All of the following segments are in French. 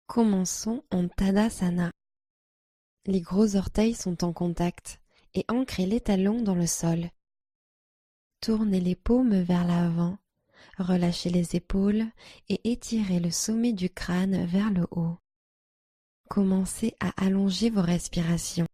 Commençons en Tadasana. Les gros orteils sont en contact et ancrez les talons dans le sol. Tournez les paumes vers l'avant, relâchez les épaules et étirez le sommet du crâne vers le haut. Commencez à allonger vos respirations.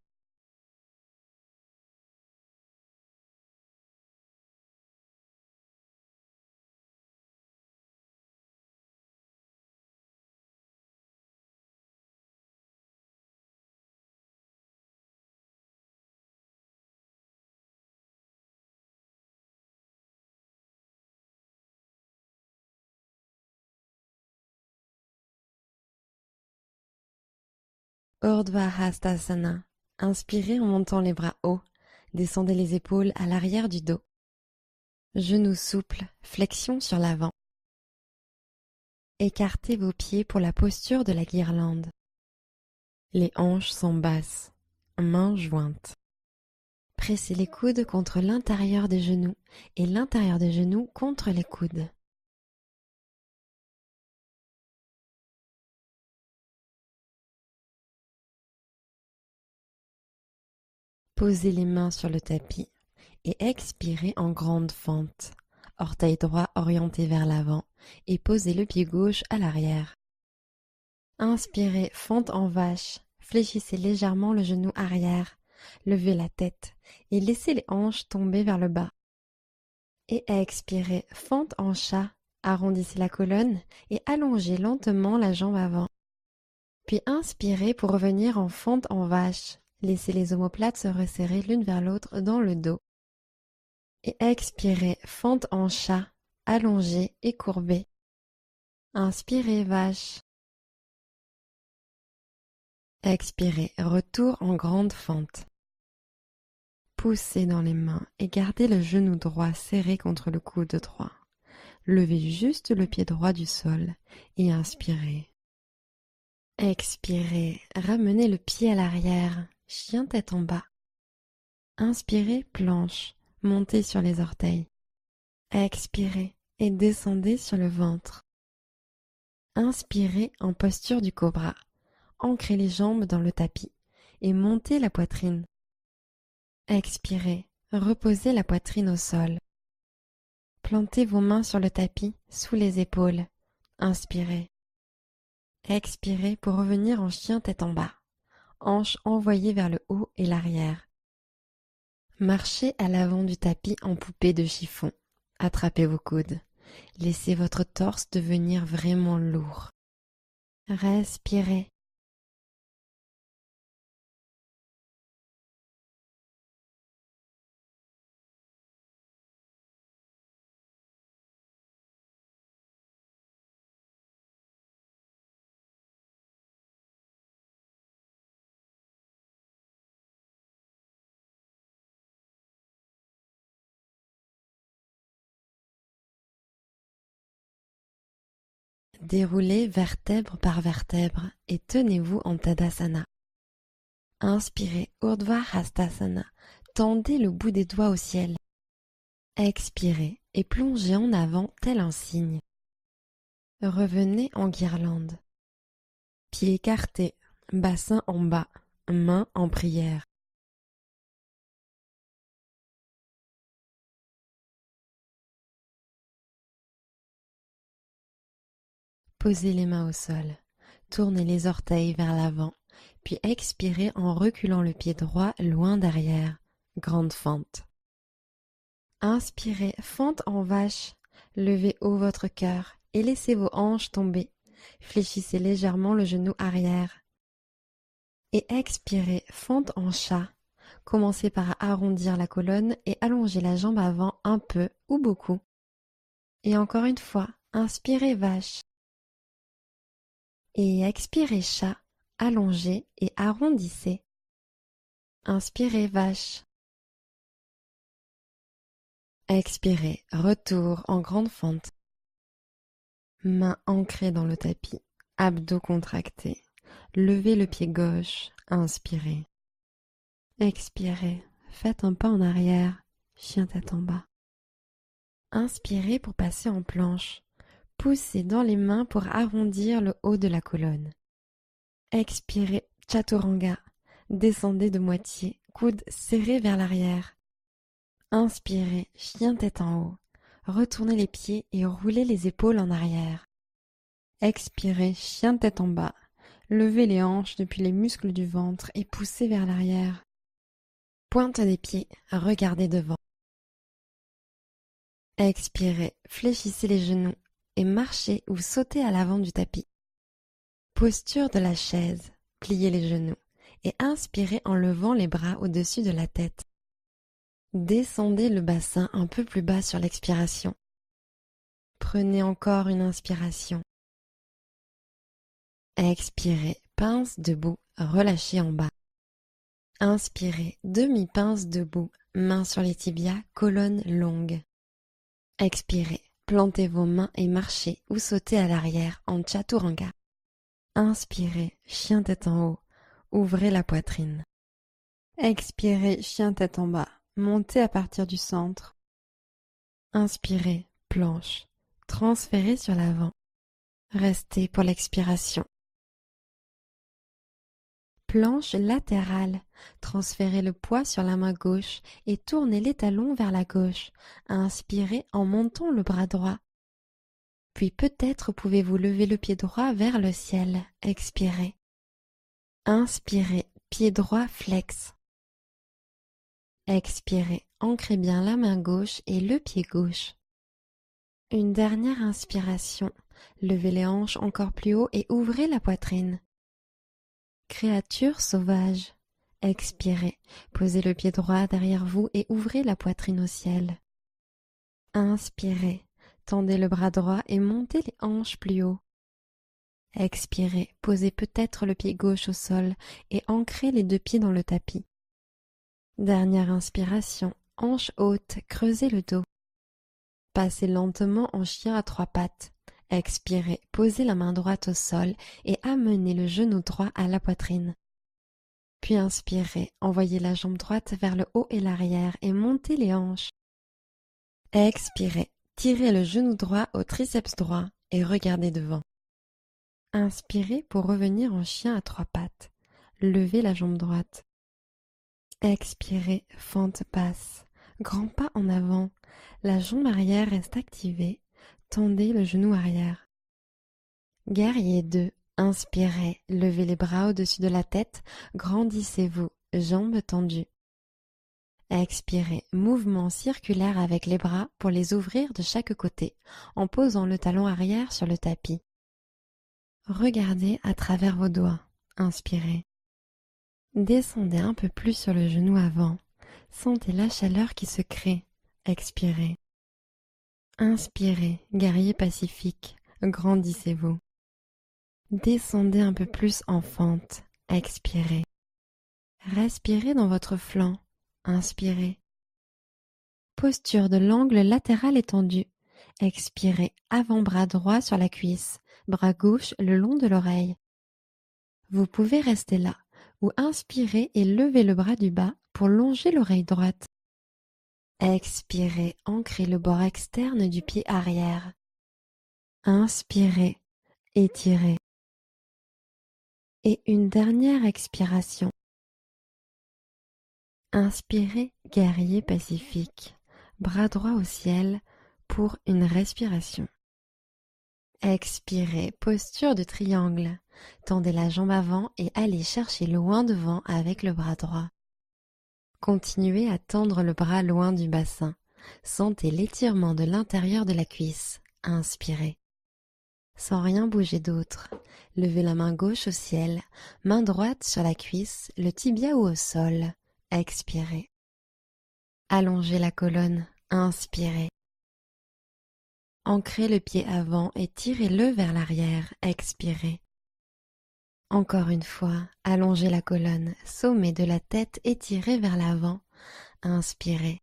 Urdhva Hastasana. Inspirez en montant les bras hauts. Descendez les épaules à l'arrière du dos. Genoux souples, flexion sur l'avant. Écartez vos pieds pour la posture de la guirlande. Les hanches sont basses, mains jointes. Pressez les coudes contre l'intérieur des genoux et l'intérieur des genoux contre les coudes. Posez les mains sur le tapis et expirez en grande fente. Orteil droit orienté vers l'avant et posez le pied gauche à l'arrière. Inspirez, fente en vache. Fléchissez légèrement le genou arrière. Levez la tête et laissez les hanches tomber vers le bas. Et expirez, fente en chat. Arrondissez la colonne et allongez lentement la jambe avant. Puis inspirez pour revenir en fente en vache. Laissez les omoplates se resserrer l'une vers l'autre dans le dos. Et expirez, fente en chat, allongée et courbée. Inspirez, vache. Expirez, retour en grande fente. Poussez dans les mains et gardez le genou droit serré contre le coude droit. Levez juste le pied droit du sol et inspirez. Expirez, ramenez le pied à l'arrière, chien tête en bas. Inspirez, planche, montez sur les orteils. Expirez et descendez sur le ventre. Inspirez en posture du cobra. Ancrez les jambes dans le tapis et montez la poitrine. Expirez, reposez la poitrine au sol. Plantez vos mains sur le tapis, sous les épaules. Inspirez. Expirez pour revenir en chien tête en bas. Hanches envoyées vers le haut et l'arrière. Marchez à l'avant du tapis en poupée de chiffon. Attrapez vos coudes. Laissez votre torse devenir vraiment lourd. Respirez. Déroulez vertèbre par vertèbre et tenez-vous en Tadasana. Inspirez, Urdhva Hastasana. Tendez le bout des doigts au ciel. Expirez et plongez en avant tel un cygne. Revenez en guirlande. Pieds écartés, bassin en bas, mains en prière. Posez les mains au sol. Tournez les orteils vers l'avant, puis expirez en reculant le pied droit loin derrière. Grande fente. Inspirez, fente en vache. Levez haut votre cœur et laissez vos hanches tomber. Fléchissez légèrement le genou arrière. Et expirez, fente en chat. Commencez par arrondir la colonne et allonger la jambe avant un peu ou beaucoup. Et encore une fois, inspirez vache. Et expirez chat, allongez et arrondissez. Inspirez vache. Expirez, retour en grande fente. Mains ancrées dans le tapis, abdos contractés. Levez le pied gauche, inspirez. Expirez, faites un pas en arrière, chien tête en bas. Inspirez pour passer en planche. Poussez dans les mains pour arrondir le haut de la colonne. Expirez, chaturanga. Descendez de moitié, coudes serrés vers l'arrière. Inspirez, chien tête en haut. Retournez les pieds et roulez les épaules en arrière. Expirez, chien tête en bas. Levez les hanches depuis les muscles du ventre et poussez vers l'arrière. Pointe des pieds, regardez devant. Expirez, fléchissez les genoux et marchez ou sautez à l'avant du tapis. Posture de la chaise, pliez les genoux et inspirez en levant les bras au-dessus de la tête. Descendez le bassin un peu plus bas sur l'expiration. Prenez encore une inspiration. Expirez, pince debout, relâchez en bas. Inspirez, demi-pince debout, mains sur les tibias, colonne longue. Expirez, plantez vos mains et marchez ou sautez à l'arrière en chaturanga. Inspirez, chien tête en haut, ouvrez la poitrine. Expirez, chien tête en bas, montez à partir du centre. Inspirez, planche, transférez sur l'avant. Restez pour l'expiration. Planche latérale, transférez le poids sur la main gauche et tournez les talons vers la gauche. Inspirez en montant le bras droit. Puis peut-être pouvez-vous lever le pied droit vers le ciel. Expirez. Inspirez, pied droit flex. Expirez, ancrez bien la main gauche et le pied gauche. Une dernière inspiration. Levez les hanches encore plus haut et ouvrez la poitrine. Créature sauvage. Expirez, posez le pied droit derrière vous et ouvrez la poitrine au ciel. Inspirez, tendez le bras droit et montez les hanches plus haut. Expirez, posez peut-être le pied gauche au sol et ancrez les deux pieds dans le tapis. Dernière inspiration, hanche haute, creusez le dos. Passez lentement en chien à trois pattes. Expirez, posez la main droite au sol et amenez le genou droit à la poitrine. Puis inspirez, envoyez la jambe droite vers le haut et l'arrière et montez les hanches. Expirez, tirez le genou droit au triceps droit et regardez devant. Inspirez pour revenir en chien à trois pattes. Levez la jambe droite. Expirez, fente basse. Grand pas en avant. La jambe arrière reste activée. Tendez le genou arrière. Guerrier 2. Inspirez, levez les bras au-dessus de la tête, grandissez-vous, jambes tendues. Expirez, mouvement circulaire avec les bras pour les ouvrir de chaque côté, en posant le talon arrière sur le tapis. Regardez à travers vos doigts. Inspirez. Descendez un peu plus sur le genou avant. Sentez la chaleur qui se crée. Expirez. Inspirez, guerrier pacifique, grandissez-vous. Descendez un peu plus en fente. Expirez. Respirez dans votre flanc. Inspirez. Posture de l'angle latéral étendu. Expirez, avant-bras droit sur la cuisse, bras gauche le long de l'oreille. Vous pouvez rester là, ou inspirez et levez le bras du bas pour longer l'oreille droite. Expirez, ancrez le bord externe du pied arrière. Inspirez, étirez. Et une dernière expiration. Inspirez, guerrier pacifique, bras droit au ciel pour une respiration. Expirez, posture de triangle. Tendez la jambe avant et allez chercher loin devant avec le bras droit. Continuez à tendre le bras loin du bassin. Sentez l'étirement de l'intérieur de la cuisse. Inspirez. Sans rien bouger d'autre. Levez la main gauche au ciel, main droite sur la cuisse, le tibia ou au sol. Expirez. Allongez la colonne. Inspirez. Ancrez le pied avant et tirez-le vers l'arrière. Expirez. Encore une fois, allongez la colonne, sommet de la tête étiré vers l'avant. Inspirez.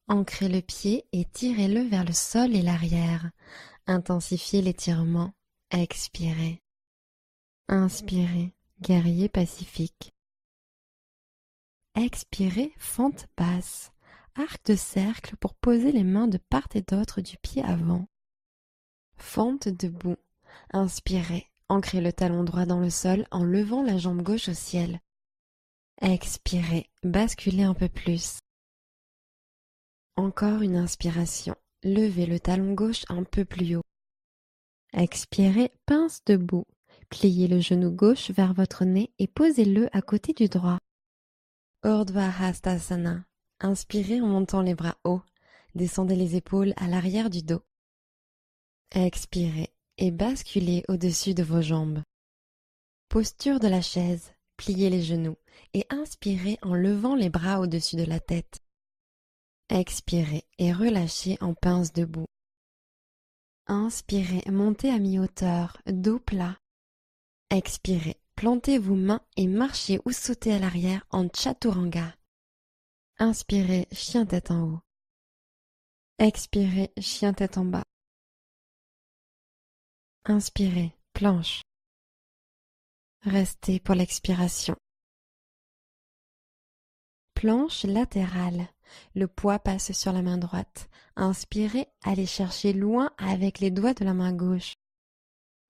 Ancrez le pied et tirez-le vers le sol et l'arrière. Intensifiez l'étirement. Expirez. Inspirez, guerrier pacifique. Expirez, fente basse. Arc de cercle pour poser les mains de part et d'autre du pied avant. Fente debout. Inspirez, Ancrez le talon droit dans le sol en levant la jambe gauche au ciel. Expirez, basculez un peu plus. Encore une inspiration. Levez le talon gauche un peu plus haut. Expirez, pince debout. Pliez le genou gauche vers votre nez et posez-le à côté du droit. Urdhva Hastasana. Inspirez en montant les bras hauts. Descendez les épaules à l'arrière du dos. Expirez et basculez au-dessus de vos jambes. Posture de la chaise. Pliez les genoux et inspirez en levant les bras au-dessus de la tête. Expirez et relâchez en pince debout. Inspirez, montez à mi-hauteur, dos plat. Expirez, plantez vos mains et marchez ou sautez à l'arrière en Chaturanga. Inspirez, chien tête en haut. Expirez, chien tête en bas. Inspirez, planche. Restez pour l'expiration. Planche latérale. Le poids passe sur la main droite. Inspirez, allez chercher loin avec les doigts de la main gauche.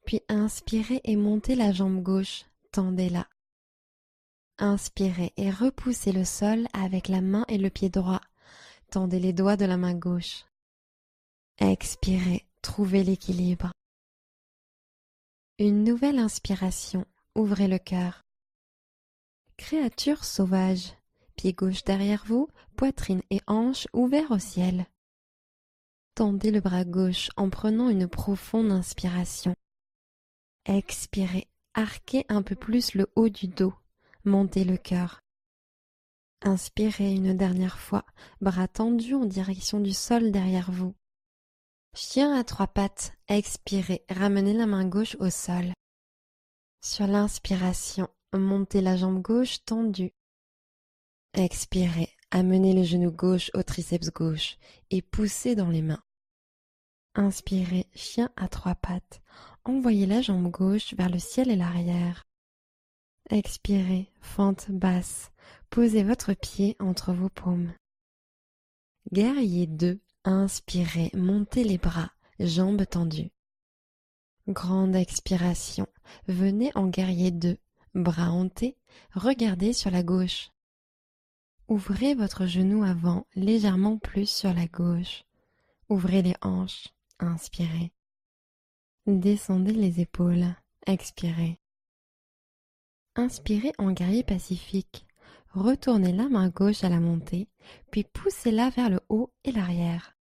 Puis inspirez et montez la jambe gauche, tendez-la. Inspirez et repoussez le sol avec la main et le pied droit. Tendez les doigts de la main gauche. Expirez, trouvez l'équilibre. Une nouvelle inspiration, ouvrez le cœur. Créature sauvage. Pied gauche derrière vous, poitrine et hanches ouverts au ciel. Tendez le bras gauche en prenant une profonde inspiration. Expirez, arquez un peu plus le haut du dos, montez le cœur. Inspirez une dernière fois, bras tendus en direction du sol derrière vous. Chien à trois pattes, expirez, ramenez la main gauche au sol. Sur l'inspiration, montez la jambe gauche tendue. Expirez, amenez le genou gauche au triceps gauche et poussez dans les mains. Inspirez, chien à trois pattes. Envoyez la jambe gauche vers le ciel et l'arrière. Expirez, fente basse. Posez votre pied entre vos paumes. Guerrier 2. Inspirez, montez les bras, jambes tendues. Grande expiration. Venez en guerrier 2. Bras hantés, regardez sur la gauche. Ouvrez votre genou avant, légèrement plus sur la gauche. Ouvrez les hanches. Inspirez. Descendez les épaules. Expirez. Inspirez en guerrier pacifique. Retournez la main gauche à la montée, puis poussez-la vers le haut et l'arrière.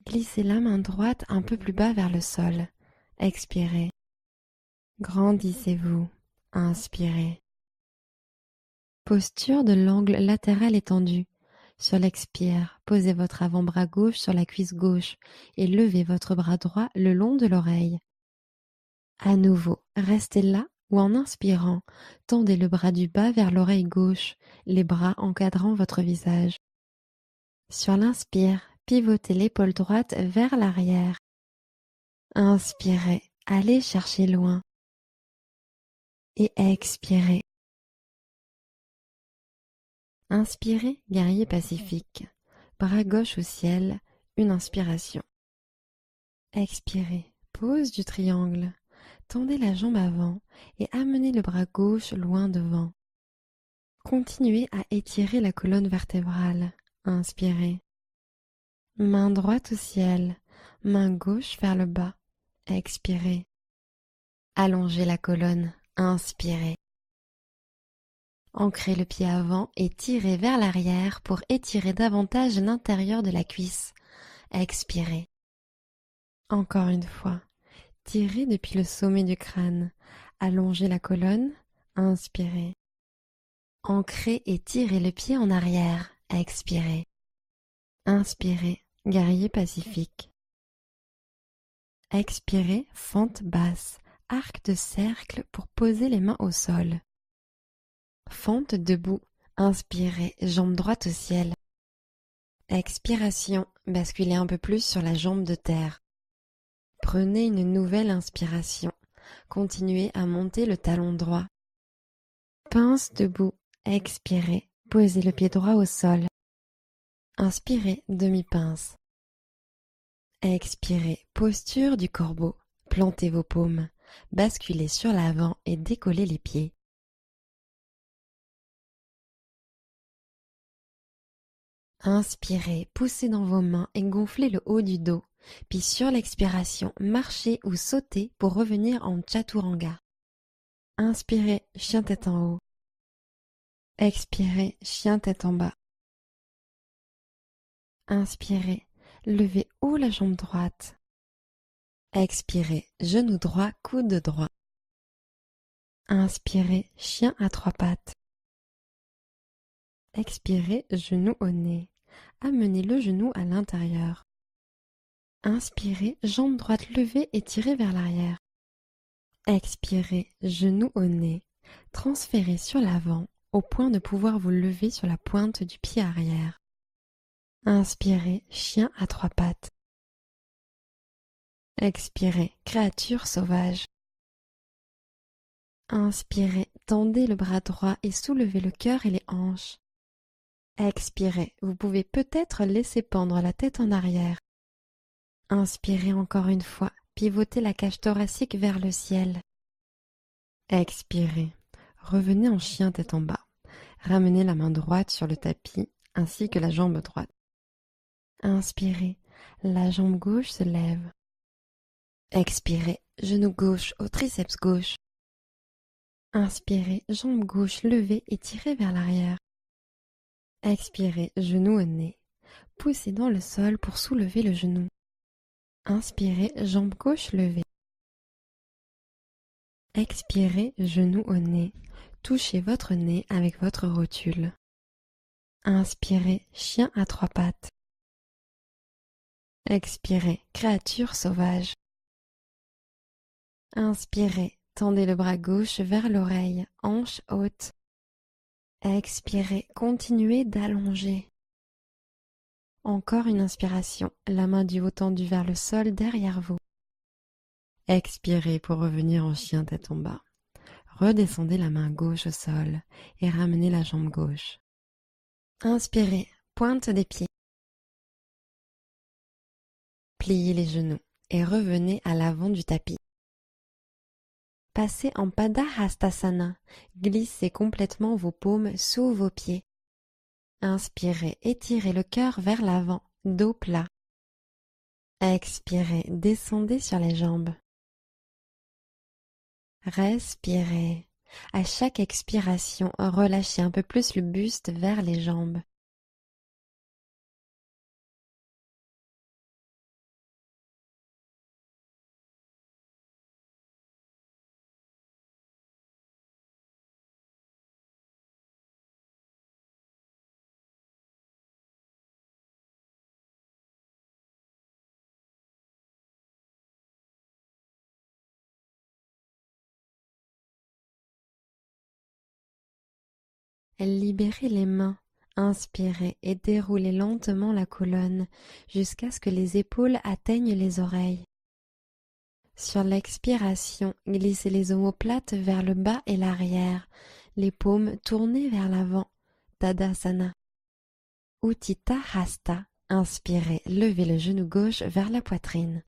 Glissez la main droite un peu plus bas vers le sol. Expirez. Grandissez-vous. Inspirez. Posture de l'angle latéral étendu. Sur l'expire, posez votre avant-bras gauche sur la cuisse gauche et levez votre bras droit le long de l'oreille. À nouveau, restez là ou en inspirant, tendez le bras du bas vers l'oreille gauche, les bras encadrant votre visage. Sur l'inspire, pivotez l'épaule droite vers l'arrière. Inspirez, allez chercher loin. Et expirez. Inspirez, guerrier pacifique. Bras gauche au ciel, une inspiration. Expirez, pose du triangle. Tendez la jambe avant et amenez le bras gauche loin devant. Continuez à étirer la colonne vertébrale. Inspirez. Main droite au ciel, main gauche vers le bas. Expirez. Allongez la colonne. Inspirez. Ancrez le pied avant et tirez vers l'arrière pour étirer davantage l'intérieur de la cuisse. Expirez. Encore une fois. Tirez depuis le sommet du crâne. Allongez la colonne. Inspirez. Ancrez et tirez le pied en arrière. Expirez. Inspirez, guerrier pacifique. Expirez, fente basse, arc de cercle pour poser les mains au sol. Fente debout, inspirez, jambe droite au ciel. Expiration, basculez un peu plus sur la jambe de terre. Prenez une nouvelle inspiration. Continuez à monter le talon droit. Pince debout, expirez, posez le pied droit au sol. Inspirez, demi-pince. Expirez, posture du corbeau. Plantez vos paumes. basculez sur l'avant et décollez les pieds. Inspirez, poussez dans vos mains et gonflez le haut du dos. Puis sur l'expiration, marchez ou sautez pour revenir en Chaturanga. Inspirez, chien tête en haut. Expirez, chien tête en bas. Inspirez, levez haut la jambe droite. Expirez, genou droit, coude droit. Inspirez, chien à trois pattes. Expirez, genou au nez. Amenez le genou à l'intérieur. Inspirez, jambe droite levée et tirez vers l'arrière. Expirez, genou au nez. Transférez sur l'avant, au point de pouvoir vous lever sur la pointe du pied arrière. Inspirez, chien à trois pattes. Expirez, créature sauvage. Inspirez, tendez le bras droit et soulevez le cœur et les hanches. Expirez, vous pouvez peut-être laisser pendre la tête en arrière. Inspirez encore une fois, pivotez la cage thoracique vers le ciel. Expirez, revenez en chien tête en bas. Ramenez la main droite sur le tapis ainsi que la jambe droite. Inspirez, la jambe gauche se lève. Expirez, genou gauche au triceps gauche. Inspirez, jambe gauche levée et tirez vers l'arrière. Expirez, genou au nez. Poussez dans le sol pour soulever le genou. Inspirez, jambe gauche levée. Expirez, genou au nez. Touchez votre nez avec votre rotule. Inspirez, chien à trois pattes. Expirez, créature sauvage. Inspirez, tendez le bras gauche vers l'oreille, hanche haute. Expirez, continuez d'allonger. Encore une inspiration, la main du haut tendue vers le sol derrière vous. Expirez pour revenir en chien tête en bas. Redescendez la main gauche au sol et ramenez la jambe gauche. Inspirez, pointe des pieds. Pliez les genoux et revenez à l'avant du tapis. Passez en Padahastasana, glissez complètement vos paumes sous vos pieds. Inspirez, étirez le cœur vers l'avant, dos plat. Expirez, descendez sur les jambes. Respirez. À chaque expiration, relâchez un peu plus le buste vers les jambes. Libérez les mains, inspirez et déroulez lentement la colonne jusqu'à ce que les épaules atteignent les oreilles. Sur l'expiration, glissez les omoplates vers le bas et l'arrière, les paumes tournées vers l'avant, Tadasana. Utthita Hasta, inspirez, levez le genou gauche vers la poitrine.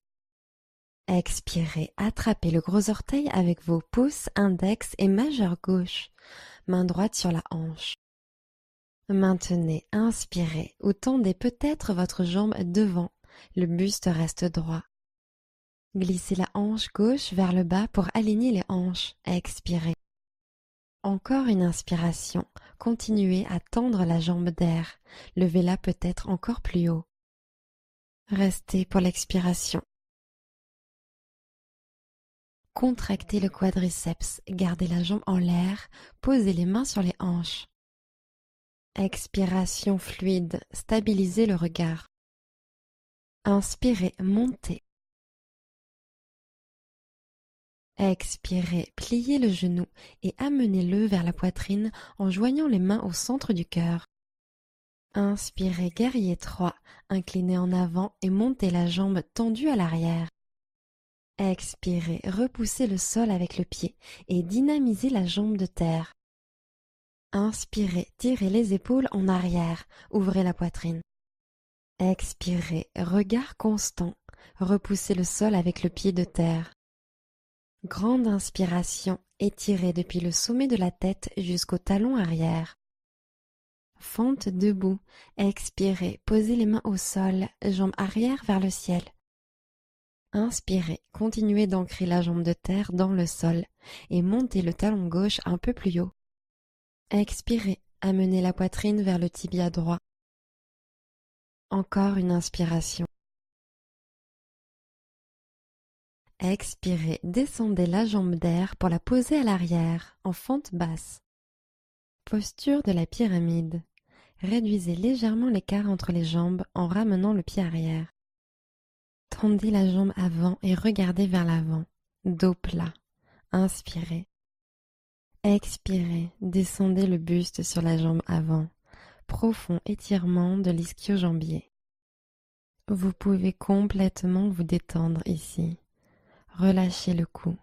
Expirez, attrapez le gros orteil avec vos pouces, index et majeur gauche, main droite sur la hanche. Maintenez, inspirez ou tendez peut-être votre jambe devant, le buste reste droit. Glissez la hanche gauche vers le bas pour aligner les hanches, expirez. Encore une inspiration, continuez à tendre la jambe d'air, levez-la peut-être encore plus haut. Restez pour l'expiration. Contractez le quadriceps, gardez la jambe en l'air, posez les mains sur les hanches. Expiration fluide, stabilisez le regard. Inspirez, montez. Expirez, pliez le genou et amenez-le vers la poitrine en joignant les mains au centre du cœur. Inspirez, guerrier 3, inclinez en avant et montez la jambe tendue à l'arrière. Expirez, repoussez le sol avec le pied et dynamisez la jambe de terre. Inspirez, tirez les épaules en arrière, ouvrez la poitrine. Expirez, regard constant, repoussez le sol avec le pied de terre. Grande inspiration, étirez depuis le sommet de la tête jusqu'au talon arrière. Fente debout, expirez, posez les mains au sol, jambes arrière vers le ciel. Inspirez, continuez d'ancrer la jambe de terre dans le sol et montez le talon gauche un peu plus haut. Expirez, amenez la poitrine vers le tibia droit. Encore une inspiration. Expirez, descendez la jambe d'air pour la poser à l'arrière, en fente basse. Posture de la pyramide. Réduisez légèrement l'écart entre les jambes en ramenant le pied arrière. Tendez la jambe avant et regardez vers l'avant. Dos plat. Inspirez. Expirez, descendez le buste sur la jambe avant. Profond étirement de l'ischio-jambier. Vous pouvez complètement vous détendre ici. Relâchez le cou.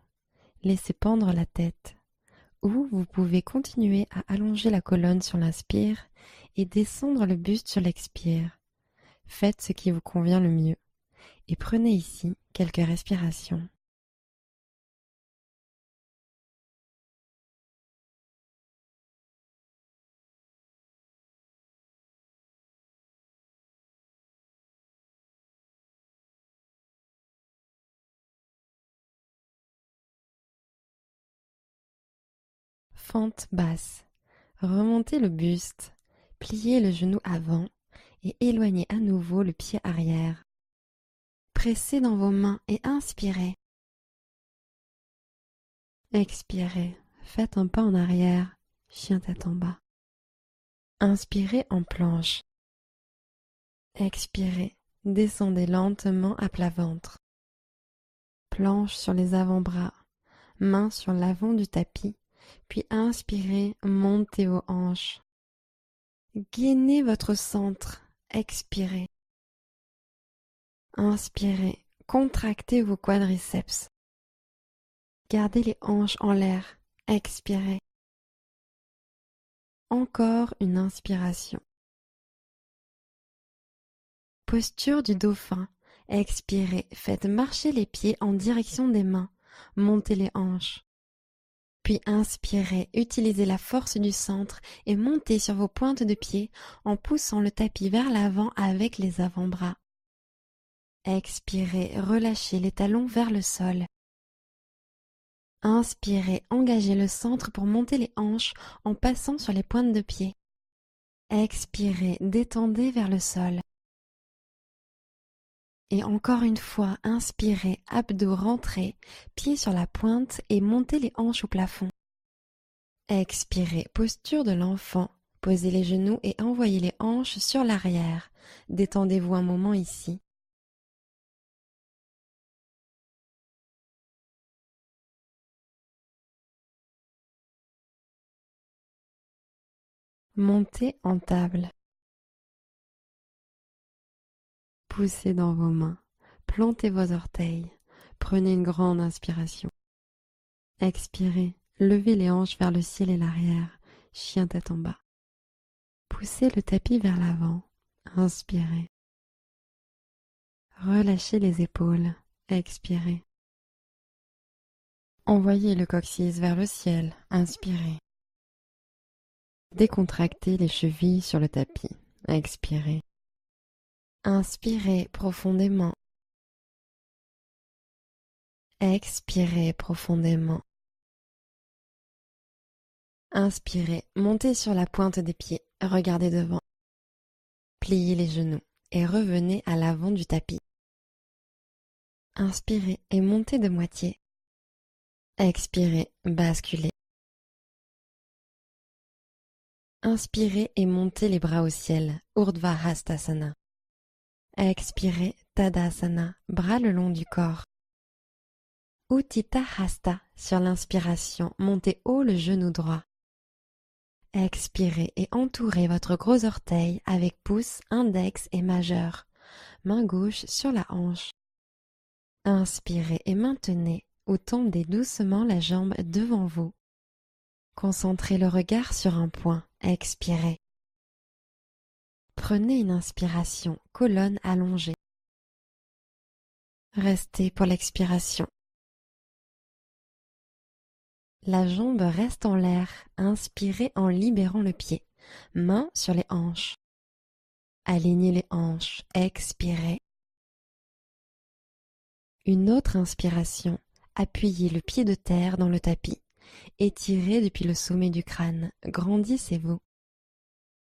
Laissez pendre la tête. Ou vous pouvez continuer à allonger la colonne sur l'inspire et descendre le buste sur l'expire. Faites ce qui vous convient le mieux et prenez ici quelques respirations. Fente basse. Remontez le buste, pliez le genou avant et éloignez à nouveau le pied arrière. Pressez dans vos mains et inspirez. Expirez, faites un pas en arrière, chien tête en bas. Inspirez en planche. Expirez, descendez lentement à plat ventre. Planche sur les avant-bras, mains sur l'avant du tapis, puis inspirez, montez vos hanches. Gainez votre centre, expirez. Inspirez, contractez vos quadriceps. Gardez les hanches en l'air, expirez. Encore une inspiration. Posture du dauphin, expirez, faites marcher les pieds en direction des mains, montez les hanches. Puis inspirez, utilisez la force du centre et montez sur vos pointes de pied en poussant le tapis vers l'avant avec les avant-bras. Expirez, relâchez les talons vers le sol. Inspirez, engagez le centre pour monter les hanches en passant sur les pointes de pied. Expirez, détendez vers le sol. Et encore une fois, inspirez, abdos rentrés, pieds sur la pointe et montez les hanches au plafond. Expirez, posture de l'enfant. Posez les genoux et envoyez les hanches sur l'arrière. Détendez-vous un moment ici. Montez en table. Poussez dans vos mains. Plantez vos orteils. Prenez une grande inspiration. Expirez. Levez les hanches vers le ciel et l'arrière. Chien tête en bas. Poussez le tapis vers l'avant. Inspirez. Relâchez les épaules. Expirez. Envoyez le coccyx vers le ciel. Inspirez. Décontractez les chevilles sur le tapis. Expirez. Inspirez profondément. Expirez profondément. Inspirez, montez sur la pointe des pieds, regardez devant. Pliez les genoux et revenez à l'avant du tapis. Inspirez et montez de moitié. Expirez, basculez. Inspirez et montez les bras au ciel, Urdhva Hastasana. Expirez, Tadasana, bras le long du corps. Utthita Hasta, sur l'inspiration, montez haut le genou droit. Expirez et entourez votre gros orteil avec pouce, index et majeur. Main gauche sur la hanche. Inspirez et maintenez ou tendez doucement la jambe devant vous. Concentrez le regard sur un point. Expirez. Prenez une inspiration, colonne allongée. Restez pour l'expiration. La jambe reste en l'air, inspirez en libérant le pied. Main sur les hanches. Alignez les hanches, expirez. Une autre inspiration, appuyez le pied de terre dans le tapis. Étirez depuis le sommet du crâne, grandissez-vous.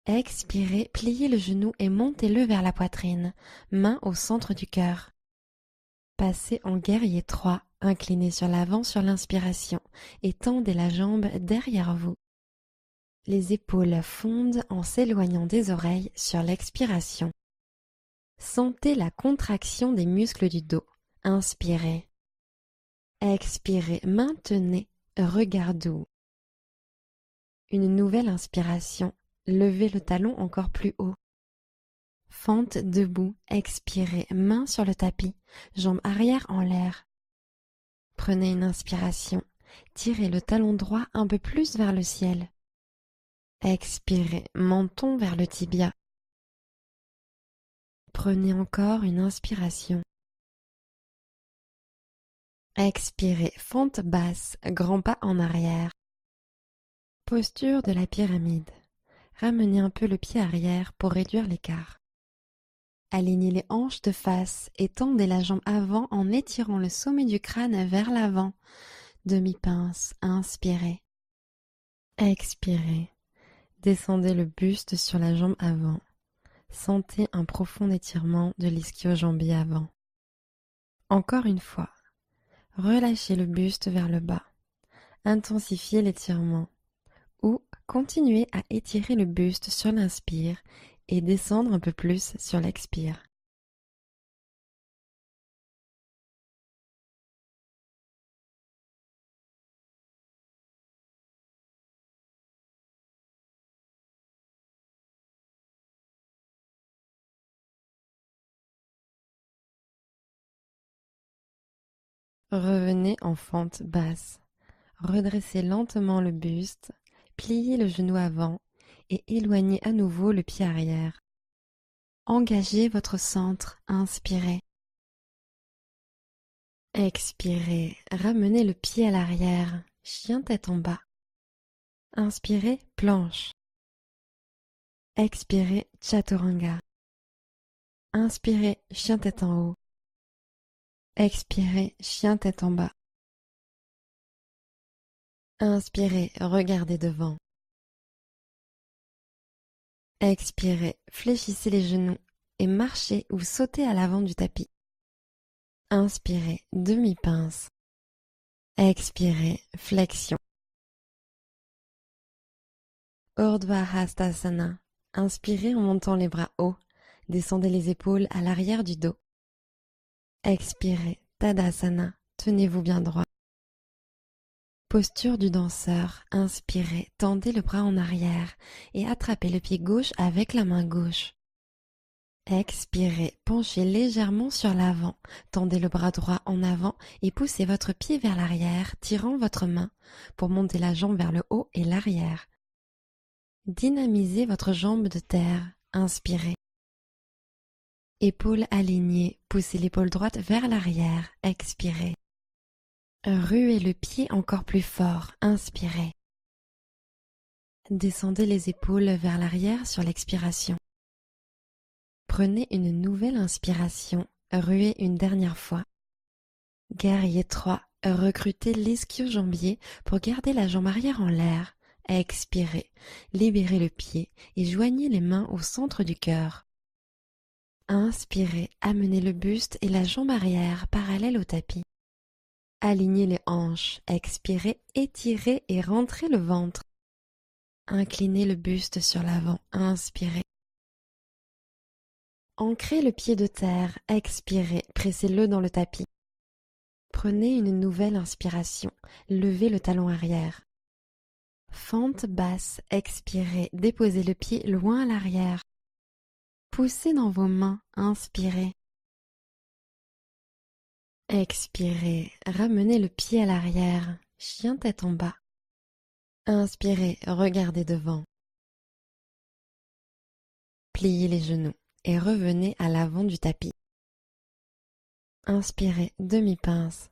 Expirez, pliez le genou et montez-le vers la poitrine, main au centre du cœur. Passez en guerrier 3, inclinez sur l'avant sur l'inspiration et tendez la jambe derrière vous. Les épaules fondent en s'éloignant des oreilles sur l'expiration. Sentez la contraction des muscles du dos. Inspirez. Expirez, maintenez, regard doux. Une nouvelle inspiration, levez le talon encore plus haut. Fente debout, expirez, main sur le tapis, jambes arrière en l'air. Prenez une inspiration, tirez le talon droit un peu plus vers le ciel. Expirez, menton vers le tibia. Prenez encore une inspiration. Expirez, fente basse, grand pas en arrière. Posture de la pyramide. Ramenez un peu le pied arrière pour réduire l'écart. Alignez les hanches de face et tendez la jambe avant en étirant le sommet du crâne vers l'avant. Demi-pince, inspirez. Expirez. Descendez le buste sur la jambe avant. Sentez un profond étirement de l'ischio-jambier avant. Encore une fois. Relâchez le buste vers le bas. Intensifiez l'étirement. Ou continuez à étirer le buste sur l'inspire et descendre un peu plus sur l'expire. Revenez en fente basse. Redressez lentement le buste, pliez le genou avant et éloignez à nouveau le pied arrière. Engagez votre centre, inspirez. Expirez, ramenez le pied à l'arrière, chien tête en bas. Inspirez, planche. Expirez, chaturanga. Inspirez, chien tête en haut. Expirez, chien tête en bas. Inspirez, regardez devant. Expirez, fléchissez les genoux et marchez ou sautez à l'avant du tapis. Inspirez, demi-pince. Expirez, flexion. Urdhva Hastasana. Inspirez en montant les bras hauts. Descendez les épaules à l'arrière du dos. Expirez, Tadasana. Tenez-vous bien droit. Posture du danseur. Inspirez, tendez le bras en arrière et attrapez le pied gauche avec la main gauche. Expirez, penchez légèrement sur l'avant, tendez le bras droit en avant et poussez votre pied vers l'arrière, tirant votre main pour monter la jambe vers le haut et l'arrière. Dynamisez votre jambe de terre, inspirez. Épaules alignées, poussez l'épaule droite vers l'arrière, expirez. Ruez le pied encore plus fort, inspirez. Descendez les épaules vers l'arrière sur l'expiration. Prenez une nouvelle inspiration, ruez une dernière fois. Guerrier 3, recrutez l'ischio-jambier pour garder la jambe arrière en l'air. Expirez, libérez le pied et joignez les mains au centre du cœur. Inspirez, amenez le buste et la jambe arrière parallèle au tapis. Alignez les hanches, expirez, étirez et rentrez le ventre. Inclinez le buste sur l'avant, inspirez. Ancrez le pied de terre, expirez, pressez-le dans le tapis. Prenez une nouvelle inspiration, levez le talon arrière. Fente basse, expirez, déposez le pied loin à l'arrière. Poussez dans vos mains, inspirez. Expirez, ramenez le pied à l'arrière, chien tête en bas. Inspirez, regardez devant. Pliez les genoux et revenez à l'avant du tapis. Inspirez, demi-pince.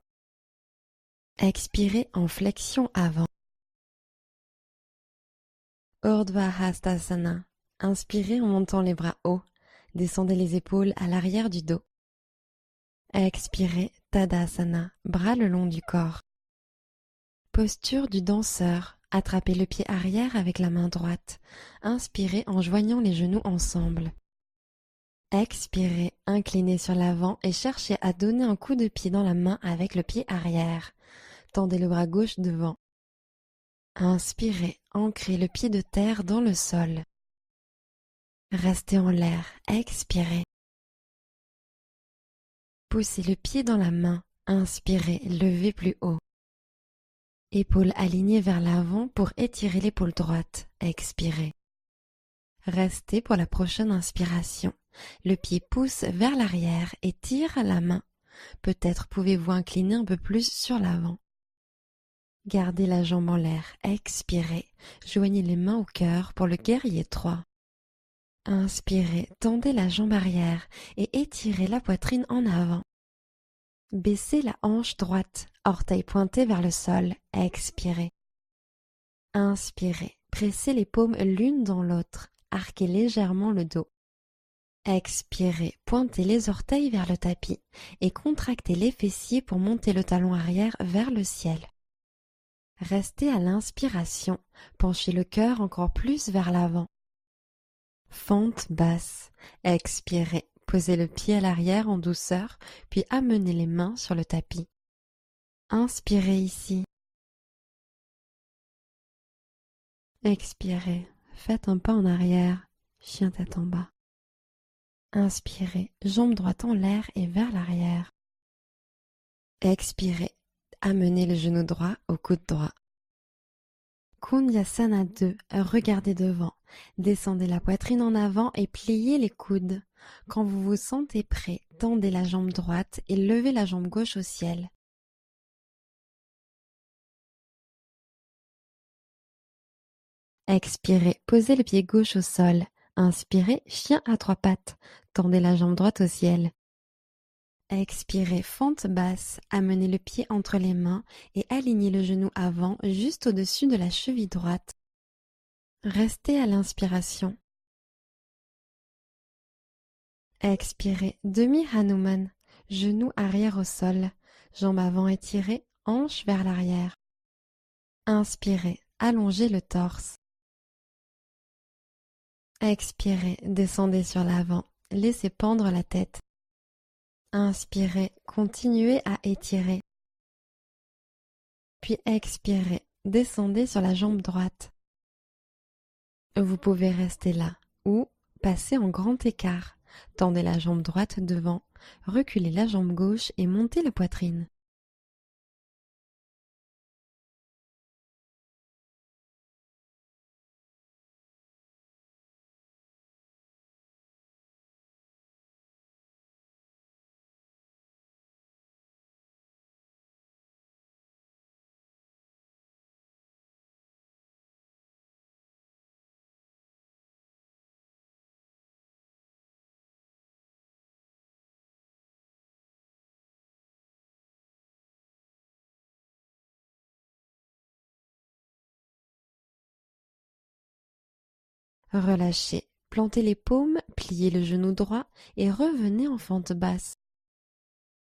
Expirez en flexion avant. Urdhva Hastasana. Inspirez en montant les bras hauts. Descendez les épaules à l'arrière du dos. Expirez, Tadasana, bras le long du corps. Posture du danseur. Attrapez le pied arrière avec la main droite. Inspirez en joignant les genoux ensemble. Expirez, inclinez sur l'avant et cherchez à donner un coup de pied dans la main avec le pied arrière. Tendez le bras gauche devant. Inspirez, ancrez le pied de terre dans le sol. Restez en l'air, expirez. Poussez le pied dans la main, inspirez, levez plus haut. Épaules alignées vers l'avant pour étirer l'épaule droite, expirez. Restez pour la prochaine inspiration. Le pied pousse vers l'arrière et tire la main. Peut-être pouvez-vous incliner un peu plus sur l'avant. Gardez la jambe en l'air, expirez. Joignez les mains au cœur pour le guerrier 3. Inspirez, tendez la jambe arrière et étirez la poitrine en avant. Baissez la hanche droite, orteils pointés vers le sol, expirez. Inspirez, pressez les paumes l'une dans l'autre, arquez légèrement le dos. Expirez, pointez les orteils vers le tapis et contractez les fessiers pour monter le talon arrière vers le ciel. Restez à l'inspiration, penchez le cœur encore plus vers l'avant. Fente basse, expirez, posez le pied à l'arrière en douceur, puis amenez les mains sur le tapis. Inspirez ici. Expirez, faites un pas en arrière, chien tête en bas. Inspirez, jambe droite en l'air et vers l'arrière. Expirez, amenez le genou droit au coude droit. Kundasana 2, regardez devant, descendez la poitrine en avant et pliez les coudes. Quand vous vous sentez prêt, tendez la jambe droite et levez la jambe gauche au ciel. Expirez, posez le pied gauche au sol. Inspirez, chien à 3 pattes. Tendez la jambe droite au ciel. Expirez, fente basse. Amenez le pied entre les mains et alignez le genou avant juste au-dessus de la cheville droite. Restez à l'inspiration. Expirez, demi-Hanuman. Genou arrière au sol. Jambe avant étirée, hanche vers l'arrière. Inspirez, allongez le torse. Expirez, descendez sur l'avant, laissez pendre la tête. Inspirez, continuez à étirer. Puis expirez, descendez sur la jambe droite. Vous pouvez rester là ou passer en grand écart. Tendez la jambe droite devant, reculez la jambe gauche et montez la poitrine. Relâchez, plantez les paumes, pliez le genou droit et revenez en fente basse.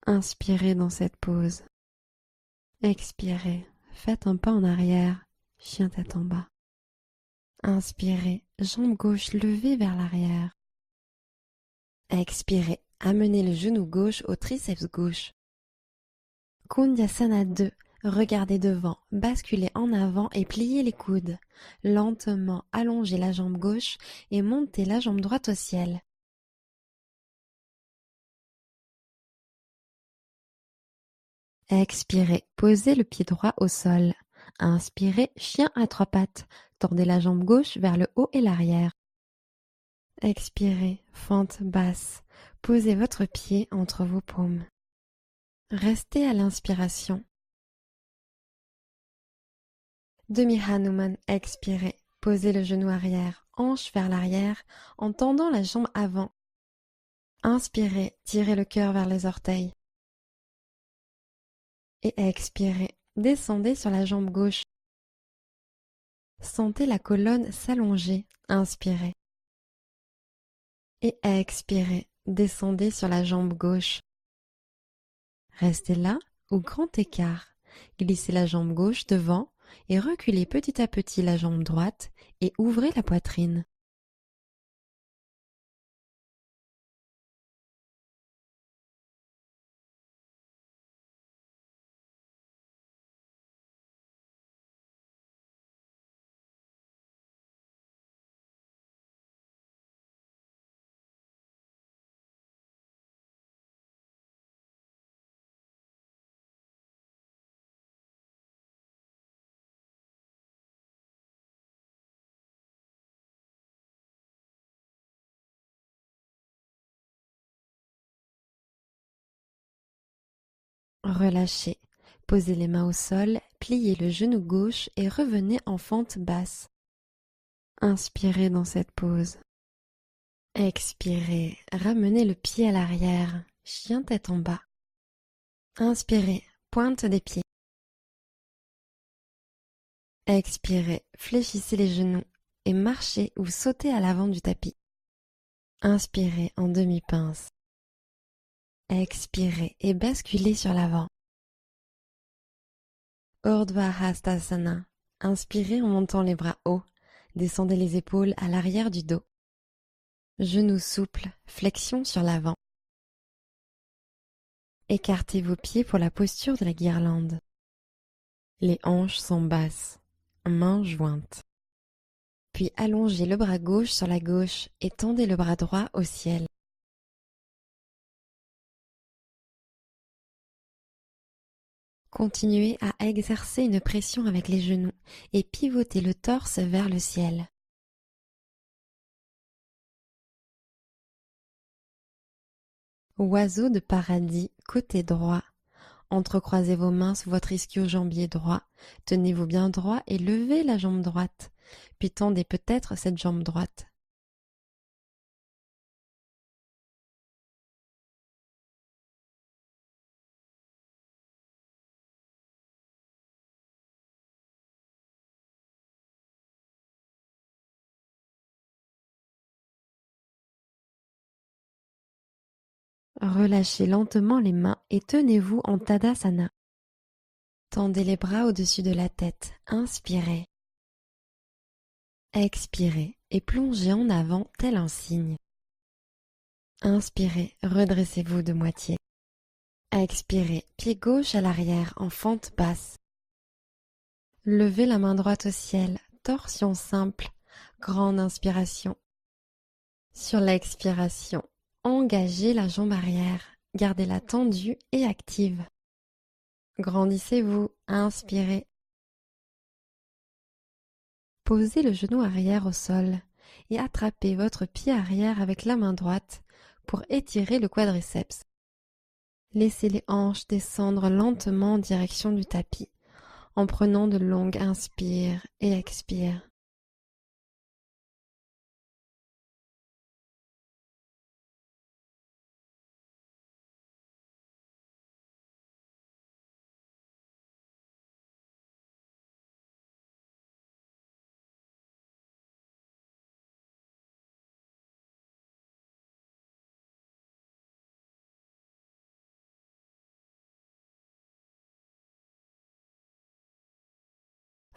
Inspirez dans cette pose. Expirez, faites un pas en arrière, chien tête en bas. Inspirez, jambe gauche levée vers l'arrière. Expirez, amenez le genou gauche au triceps gauche. Kundasana 2, regardez devant, basculez en avant et pliez les coudes. Lentement, allongez la jambe gauche et montez la jambe droite au ciel. Expirez, posez le pied droit au sol. Inspirez, chien à 3 pattes. Tordez la jambe gauche vers le haut et l'arrière. Expirez, fente basse. Posez votre pied entre vos paumes. Restez à l'inspiration. Demi-Hanuman, expirez. Posez le genou arrière, hanche vers l'arrière, en tendant la jambe avant. Inspirez, tirez le cœur vers les orteils. Et expirez, descendez sur la jambe gauche. Sentez la colonne s'allonger, inspirez. Et expirez, descendez sur la jambe gauche. Restez là, au grand écart. Glissez la jambe gauche devant et reculez petit à petit la jambe droite et ouvrez la poitrine. Relâchez. Posez les mains au sol, pliez le genou gauche et revenez en fente basse. Inspirez dans cette pose. Expirez, ramenez le pied à l'arrière, chien tête en bas. Inspirez, pointe des pieds. Expirez, fléchissez les genoux et marchez ou sautez à l'avant du tapis. Inspirez en demi-pince. Expirez et basculez sur l'avant. Urdhva Hastasana. Inspirez en montant les bras hauts. Descendez les épaules à l'arrière du dos. Genoux souples, flexion sur l'avant. Écartez vos pieds pour la posture de la guirlande. Les hanches sont basses, mains jointes. Puis allongez le bras gauche sur la gauche et tendez le bras droit au ciel. Continuez à exercer une pression avec les genoux et pivotez le torse vers le ciel. Oiseau de paradis, côté droit. Entrecroisez vos mains sous votre ischio-jambier droit. Tenez-vous bien droit et levez la jambe droite. Puis tendez peut-être cette jambe droite. Relâchez lentement les mains et tenez-vous en Tadasana. Tendez les bras au-dessus de la tête. Inspirez. Expirez et plongez en avant tel un cygne. Inspirez, redressez-vous de moitié. Expirez, pied gauche à l'arrière en fente basse. Levez la main droite au ciel, torsion simple, grande inspiration. Sur l'expiration, engagez la jambe arrière, gardez-la tendue et active. Grandissez-vous, inspirez. Posez le genou arrière au sol et attrapez votre pied arrière avec la main droite pour étirer le quadriceps. Laissez les hanches descendre lentement en direction du tapis en prenant de longues inspires et expires.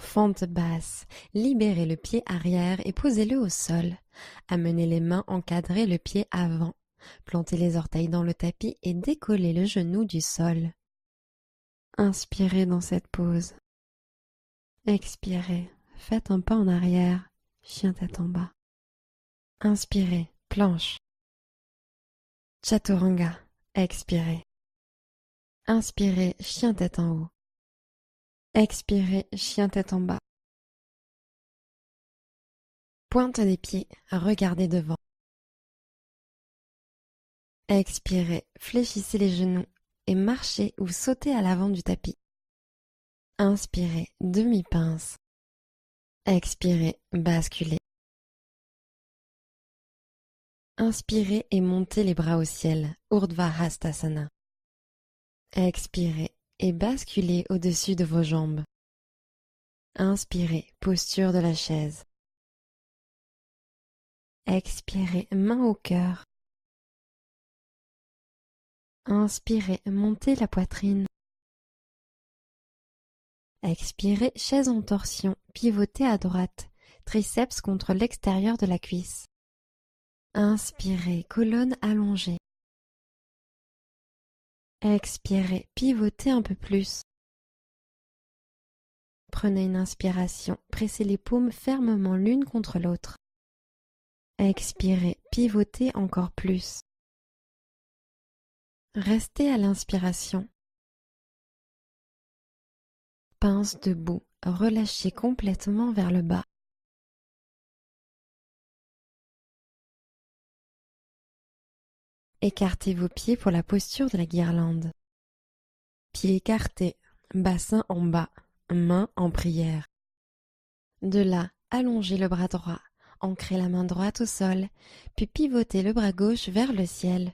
Fente basse, libérez le pied arrière et posez-le au sol. Amenez les mains encadrer le pied avant. Plantez les orteils dans le tapis et décollez le genou du sol. Inspirez dans cette pose. Expirez, faites un pas en arrière, chien tête en bas. Inspirez, planche. Chaturanga, expirez. Inspirez, chien tête en haut. Expirez, chien tête en bas. Pointe des pieds, regardez devant. Expirez, fléchissez les genoux et marchez ou sautez à l'avant du tapis. Inspirez, demi-pince. Expirez, basculez. Inspirez et montez les bras au ciel, Urdhva Hastasana. Expirez et basculez au-dessus de vos jambes. Inspirez, posture de la chaise. Expirez, main au cœur. Inspirez, montez la poitrine. Expirez, chaise en torsion, pivotez à droite, triceps contre l'extérieur de la cuisse. Inspirez, colonne allongée. Expirez, pivotez un peu plus. Prenez une inspiration, pressez les paumes fermement l'une contre l'autre. Expirez, pivotez encore plus. Restez à l'inspiration. Pince debout, relâchez complètement vers le bas. Écartez vos pieds pour la posture de la guirlande. Pieds écartés, bassin en bas, main en prière. De là, allongez le bras droit, ancrez la main droite au sol, puis pivotez le bras gauche vers le ciel.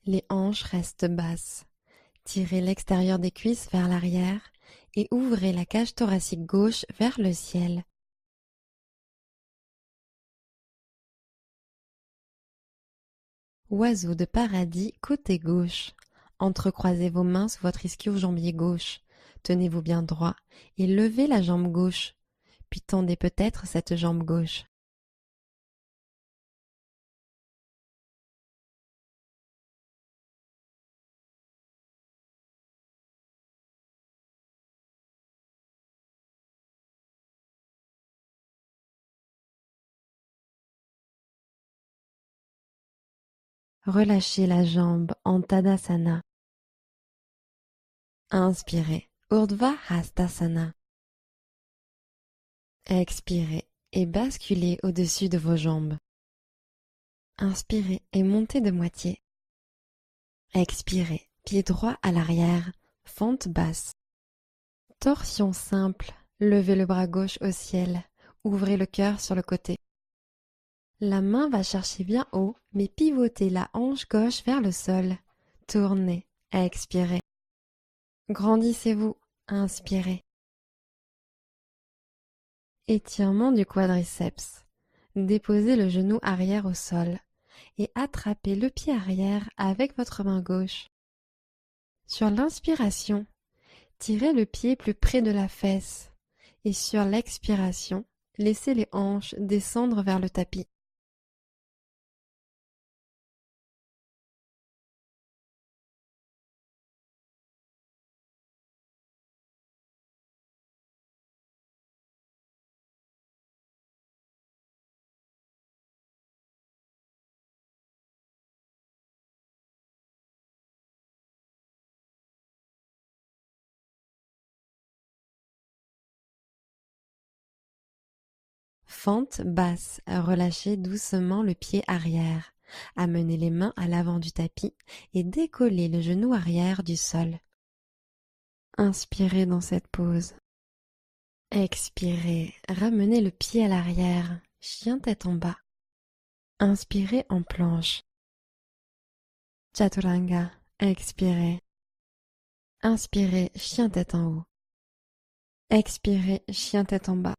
Les hanches restent basses. Tirez l'extérieur des cuisses vers l'arrière et ouvrez la cage thoracique gauche vers le ciel. Oiseau de paradis côté gauche. Entrecroisez vos mains sous votre ischio-jambier gauche. Tenez-vous bien droit et levez la jambe gauche. Puis tendez peut-être cette jambe gauche. Relâchez la jambe en Tadasana. Inspirez, Urdhva Hastasana. Expirez et basculez au-dessus de vos jambes. Inspirez et montez de moitié. Expirez, pied droit à l'arrière, fente basse. Torsion simple, levez le bras gauche au ciel, ouvrez le cœur sur le côté. La main va chercher bien haut, mais pivotez la hanche gauche vers le sol. Tournez, expirez. Grandissez-vous, inspirez. Étirement du quadriceps. Déposez le genou arrière au sol et attrapez le pied arrière avec votre main gauche. Sur l'inspiration, tirez le pied plus près de la fesse et sur l'expiration, laissez les hanches descendre vers le tapis. Fente basse, relâchez doucement le pied arrière. Amenez les mains à l'avant du tapis et décollez le genou arrière du sol. Inspirez dans cette pose. Expirez, ramenez le pied à l'arrière, chien tête en bas. Inspirez en planche. Chaturanga, expirez. Inspirez, chien tête en haut. Expirez, chien tête en bas.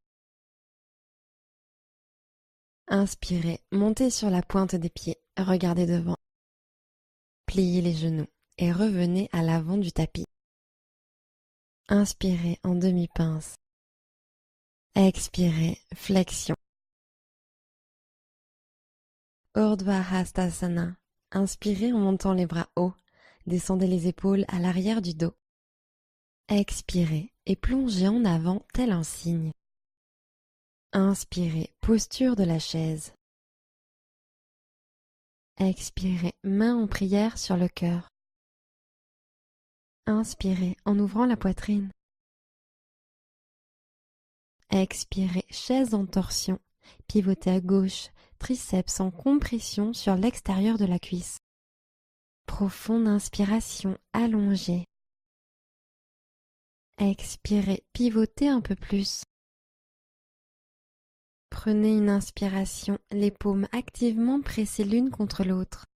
Inspirez, montez sur la pointe des pieds, regardez devant. Pliez les genoux et revenez à l'avant du tapis. Inspirez en demi-pince. Expirez, flexion. Urdhva Hastasana. Inspirez en montant les bras hauts. Descendez les épaules à l'arrière du dos. Expirez et plongez en avant tel un cygne. Inspirez, posture de la chaise. Expirez, main en prière sur le cœur. Inspirez en ouvrant la poitrine. Expirez, chaise en torsion. Pivotez à gauche, triceps en compression sur l'extérieur de la cuisse. Profonde inspiration, allongée. Expirez, pivotez un peu plus. Prenez une inspiration, les paumes activement pressées l'une contre l'autre.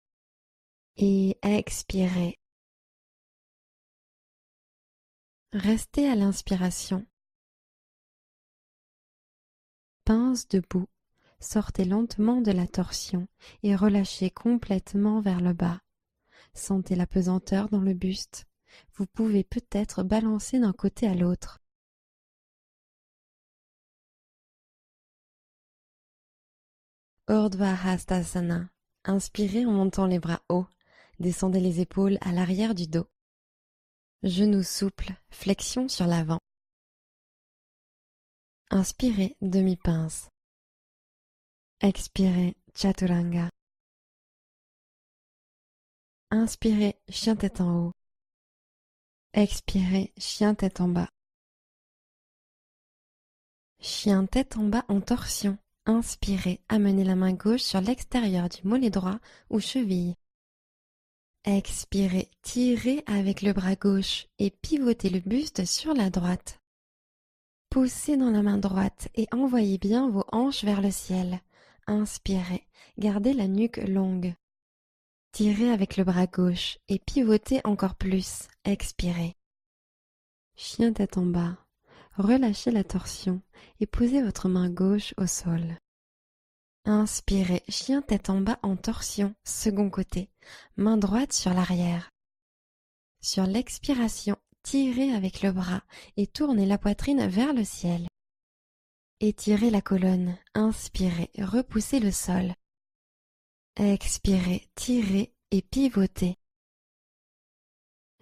Et expirez. Restez à l'inspiration. Pince debout, sortez lentement de la torsion et relâchez complètement vers le bas. Sentez la pesanteur dans le buste. Vous pouvez peut-être balancer d'un côté à l'autre. Urdhva Hastasana. Inspirez en montant les bras hauts. Descendez les épaules à l'arrière du dos. Genoux souples, flexion sur l'avant. Inspirez, demi-pince. Expirez, Chaturanga. Inspirez, chien tête en haut. Expirez, chien tête en bas. Chien tête en bas en torsion. Inspirez, amenez la main gauche sur l'extérieur du mollet droit ou cheville. Expirez, tirez avec le bras gauche et pivotez le buste sur la droite. Poussez dans la main droite et envoyez bien vos hanches vers le ciel. Inspirez, gardez la nuque longue. Tirez avec le bras gauche et pivotez encore plus. Expirez. Chien tête en bas. Relâchez la torsion et posez votre main gauche au sol. Inspirez, chien tête en bas en torsion, second côté, main droite sur l'arrière. Sur l'expiration, tirez avec le bras et tournez la poitrine vers le ciel. Étirez la colonne, inspirez, repoussez le sol. Expirez, tirez et pivotez.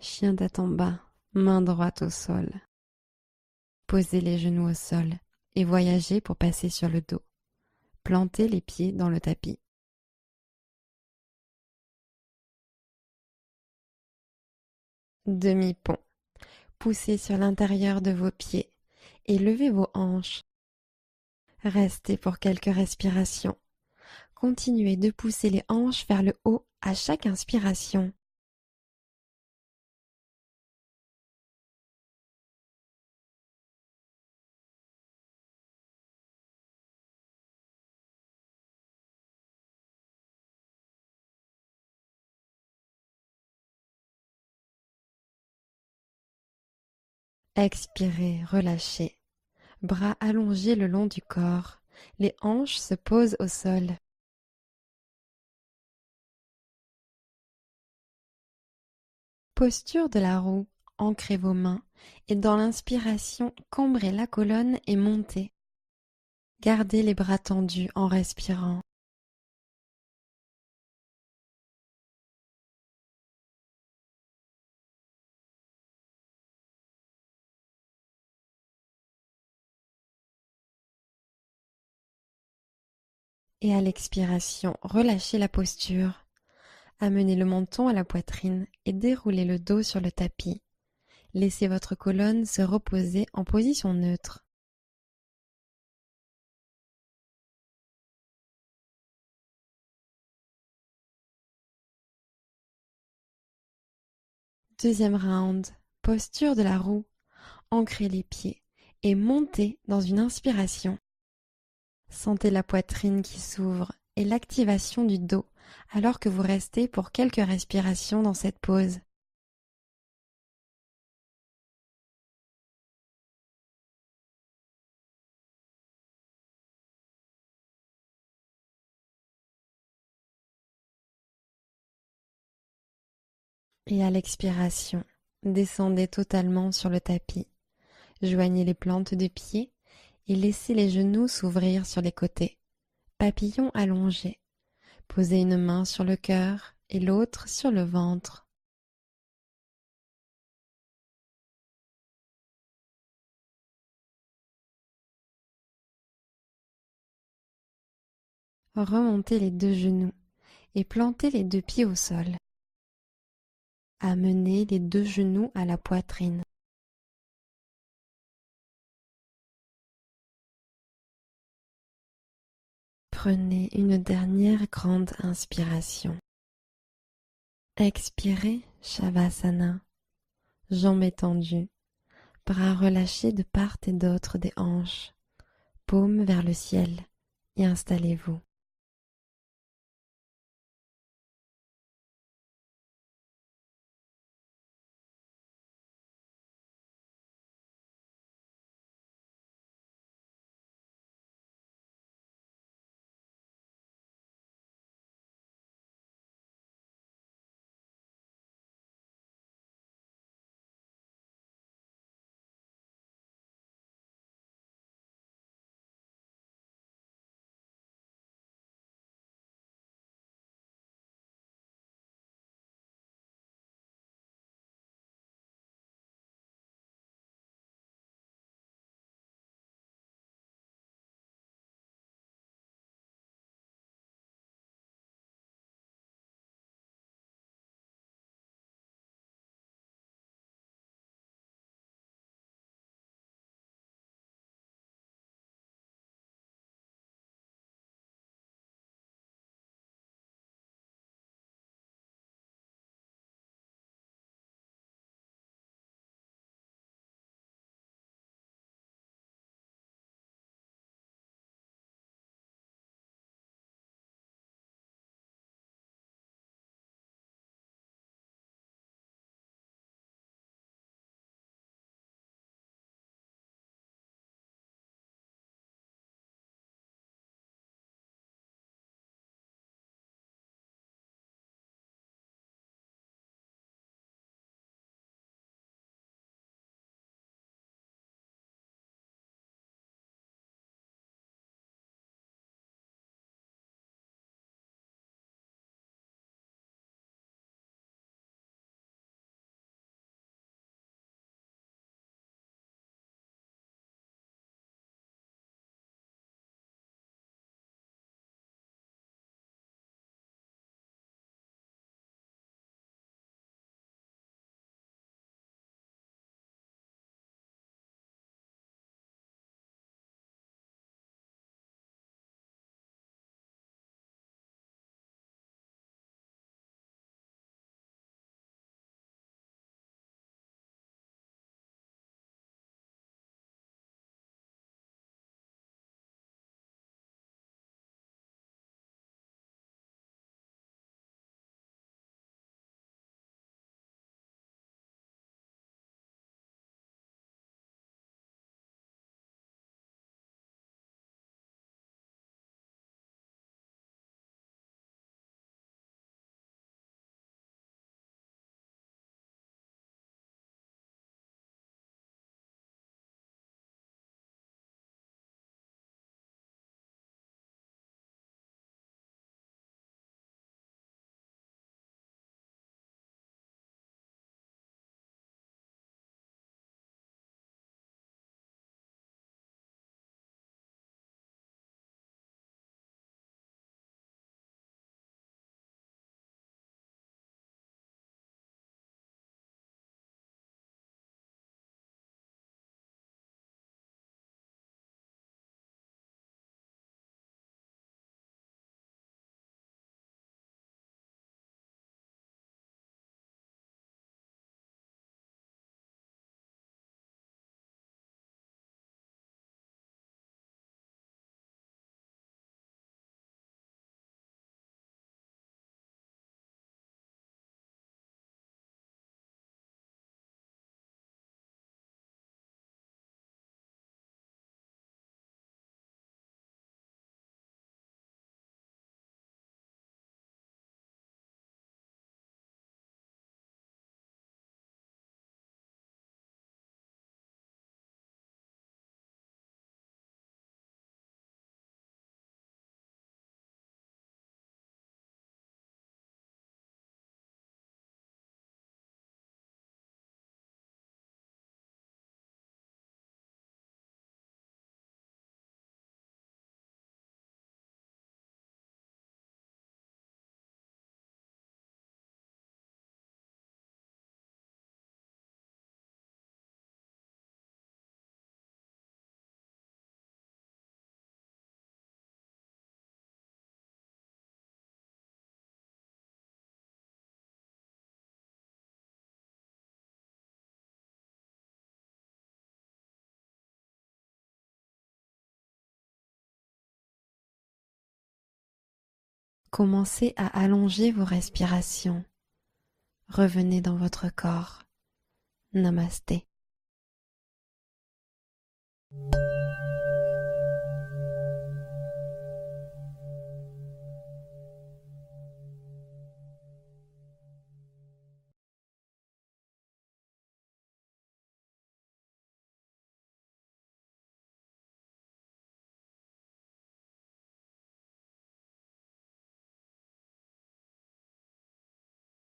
Chien tête en bas, main droite au sol. Posez les genoux au sol et voyagez pour passer sur le dos. Plantez les pieds dans le tapis. Demi-pont. Poussez sur l'intérieur de vos pieds et levez vos hanches. Restez pour quelques respirations. Continuez de pousser les hanches vers le haut à chaque inspiration. Expirez, relâchez. Bras allongés le long du corps. Les hanches se posent au sol. Posture de la roue. Ancrez vos mains et dans l'inspiration, cambrez la colonne et montez. Gardez les bras tendus en respirant. Et à l'expiration, relâchez la posture. Amenez le menton à la poitrine et déroulez le dos sur le tapis. Laissez votre colonne se reposer en position neutre. Deuxième round, posture de la roue. Ancrez les pieds et montez dans une inspiration. Sentez la poitrine qui s'ouvre et l'activation du dos alors que vous restez pour quelques respirations dans cette pose. Et à l'expiration, descendez totalement sur le tapis. Joignez les plantes de pied et laissez les genoux s'ouvrir sur les côtés. Papillon allongé. Posez une main sur le cœur et l'autre sur le ventre. Remontez les deux genoux et plantez les deux pieds au sol. Amenez les deux genoux à la poitrine. Prenez une dernière grande inspiration. Expirez, Shavasana. Jambes étendues, bras relâchés de part et d'autre des hanches, paumes vers le ciel et installez-vous. Commencez à allonger vos respirations. Revenez dans votre corps. Namasté.